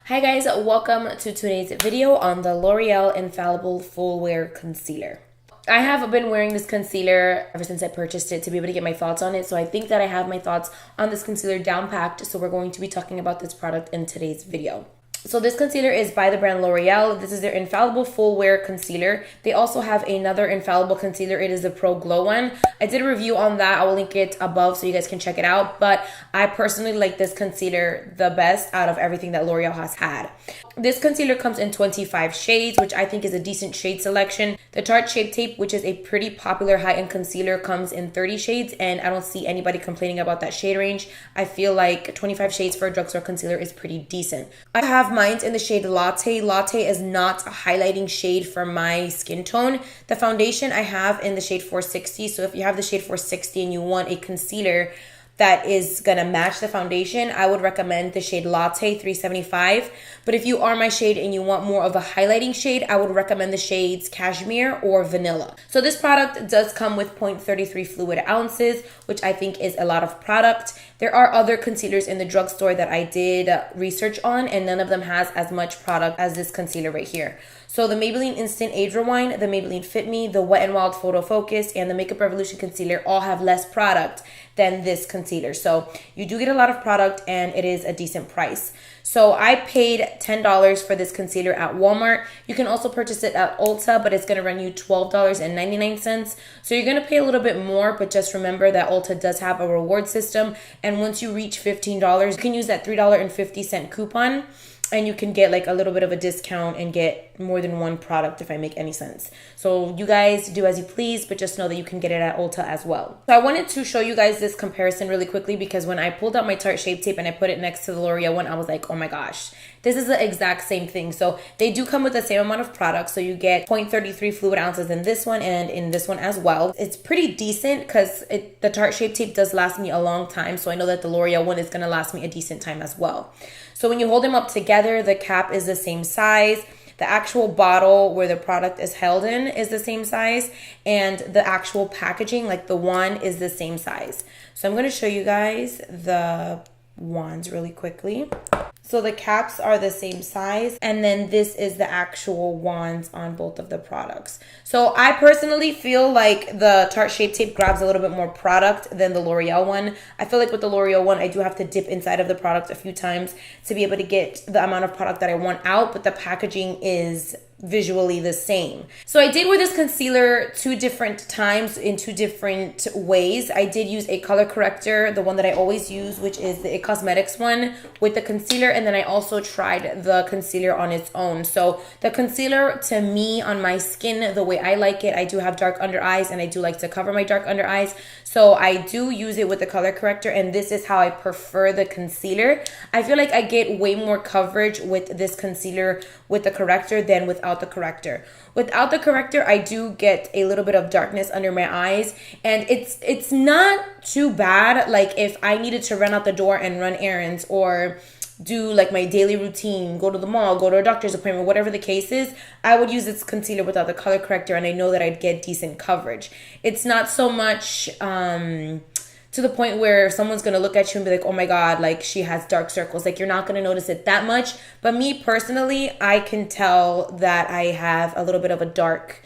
Hi guys, welcome to today's video on the L'Oreal Infallible Full Wear Concealer. I have been wearing this concealer ever since I purchased it to be able to get my thoughts on it. So I think that I have my thoughts on this concealer down packed. So we're going to be talking about this product in today's video. So this concealer is by the brand L'Oreal. This is their Infallible Full Wear Concealer. They also have another Infallible concealer. It is the Pro Glow one. I did a review on that. I will link it above so you guys can check it out. But I personally like this concealer the best out of everything that L'Oreal has had. This concealer comes in 25 shades, which I think is a decent shade selection. The Tarte Shape Tape, which is a pretty popular high-end concealer, comes in 30 shades, and I don't see anybody complaining about that shade range. I feel like 25 shades for a drugstore concealer is pretty decent. I have mine in the shade Latte. Latte is not a highlighting shade for my skin tone. The foundation I have in the shade 460, so if you have the shade 460 and you want a concealer that is gonna match the foundation, I would recommend the shade Latte 375. But if you are my shade and you want more of a highlighting shade, I would recommend the shades Cashmere or Vanilla. So this product does come with 0.33 fluid ounces, which I think is a lot of product. There are other concealers in the drugstore that I did research on, and none of them has as much product as this concealer right here. So the Maybelline Instant Age Rewind, the Maybelline Fit Me, the Wet n Wild Photo Focus, and the Makeup Revolution Concealer all have less product than this concealer. So you do get a lot of product and it is a decent price. So I paid $10 for this concealer at Walmart. You can also purchase it at Ulta, but it's going to run you $12.99. So you're going to pay a little bit more, but just remember that Ulta does have a reward system. And once you reach $15, you can use that $3.50 coupon. And you can get like a little bit of a discount and get more than one product, if I make any sense. So you guys do as you please, but just know that you can get it at Ulta as well. So I wanted to show you guys this comparison really quickly because when I pulled out my Tarte Shape Tape and I put it next to the L'Oreal one, I was like, oh my gosh, this is the exact same thing. So they do come with the same amount of product. So you get 0.33 fluid ounces in this one and in this one as well. It's pretty decent because the Tarte Shape Tape does last me a long time. So I know that the L'Oreal one is going to last me a decent time as well. So when you hold them up together, the cap is the same size. The actual bottle where the product is held in is the same size. And the actual packaging, like the wand, is the same size. So I'm going to show you guys the wands really quickly. So the caps are the same size, and then this is the actual wands on both of the products. So I personally feel like the Tarte Shape Tape grabs a little bit more product than the L'Oreal one. I feel like with the L'Oreal one, I do have to dip inside of the product a few times to be able to get the amount of product that I want out, but the packaging is visually the same. So I did wear this concealer 2 different times in 2 different ways. I did use a color corrector, the one that I always use, which is the Cosmetics one with the concealer, and then I also tried the concealer on its own. So the concealer, to me, on my skin, the way I like it, I do have dark under eyes and I do like to cover my dark under eyes. So I do use it with the color corrector, and this is how I prefer the concealer. I feel like I get way more coverage with this concealer with the corrector than without the corrector. Without the corrector, I do get a little bit of darkness under my eyes, and it's not too bad. Like if I needed to run out the door and run errands or do like my daily routine, go to the mall, go to a doctor's appointment, whatever the case is, I would use this concealer without the color corrector, and I know that I'd get decent coverage. It's not so much to the point where someone's going to look at you and be like, oh my God, like she has dark circles. Like you're not going to notice it that much. But me personally, I can tell that I have a little bit of a darkness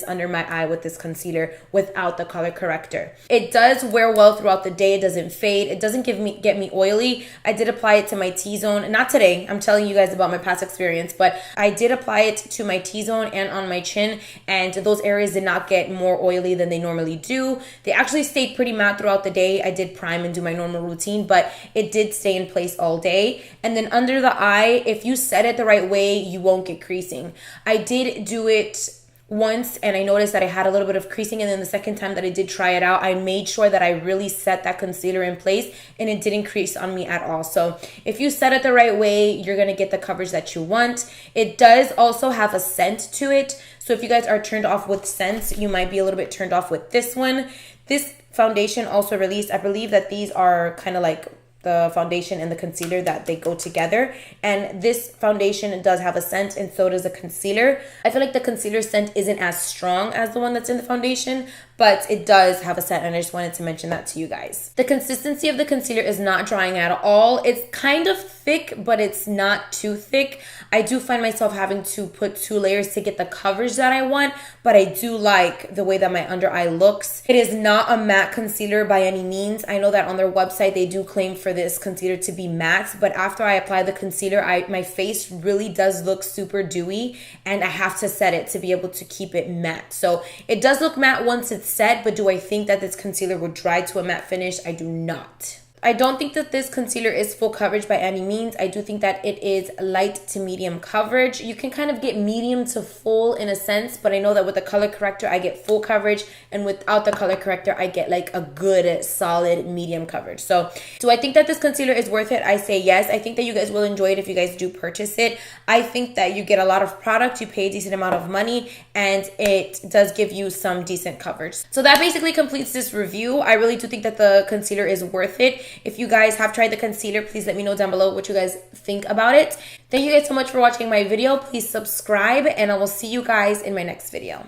under my eye with this concealer without the color corrector. It does wear well throughout the day. It doesn't fade. It doesn't get me oily. I did apply it to my T-zone. Not today. I'm telling you guys about my past experience, but I did apply it to my T-zone and on my chin, and those areas did not get more oily than they normally do. They actually stayed pretty matte throughout the day. I did prime and do my normal routine, but it did stay in place all day. And then under the eye, if you set it the right way, you won't get creasing. I did do it once and I noticed that I had a little bit of creasing, and then the second time that I did try it out, I made sure that I really set that concealer in place and it didn't crease on me at all. So if you set it the right way, you're gonna get the coverage that you want. It does also have a scent to it, so if you guys are turned off with scents, you might be a little bit turned off with this one. This foundation also released, I believe that these are kind of like the foundation and the concealer, that they go together. And this foundation does have a scent, and so does the concealer. I feel like the concealer scent isn't as strong as the one that's in the foundation, but it does have a set, and I just wanted to mention that to you guys. The consistency of the concealer is not drying at all. It's kind of thick, but it's not too thick. I do find myself having to put 2 layers to get the coverage that I want, but I do like the way that my under eye looks. It is not a matte concealer by any means. I know that on their website they do claim for this concealer to be matte, but after I apply the concealer, my face really does look super dewy, and I have to set it to be able to keep it matte. So it does look matte once it's set, but do I think that this concealer would dry to a matte finish? I do not. I don't think that this concealer is full coverage by any means. I do think that it is light to medium coverage. You can kind of get medium to full in a sense, but I know that with the color corrector, I get full coverage, and without the color corrector, I get like a good, solid medium coverage. So do I think that this concealer is worth it? I say yes. I think that you guys will enjoy it if you guys do purchase it. I think that you get a lot of product, you pay a decent amount of money, and it does give you some decent coverage. So that basically completes this review. I really do think that the concealer is worth it. If you guys have tried the concealer, please let me know down below what you guys think about it. Thank you guys so much for watching my video. Please subscribe, and I will see you guys in my next video.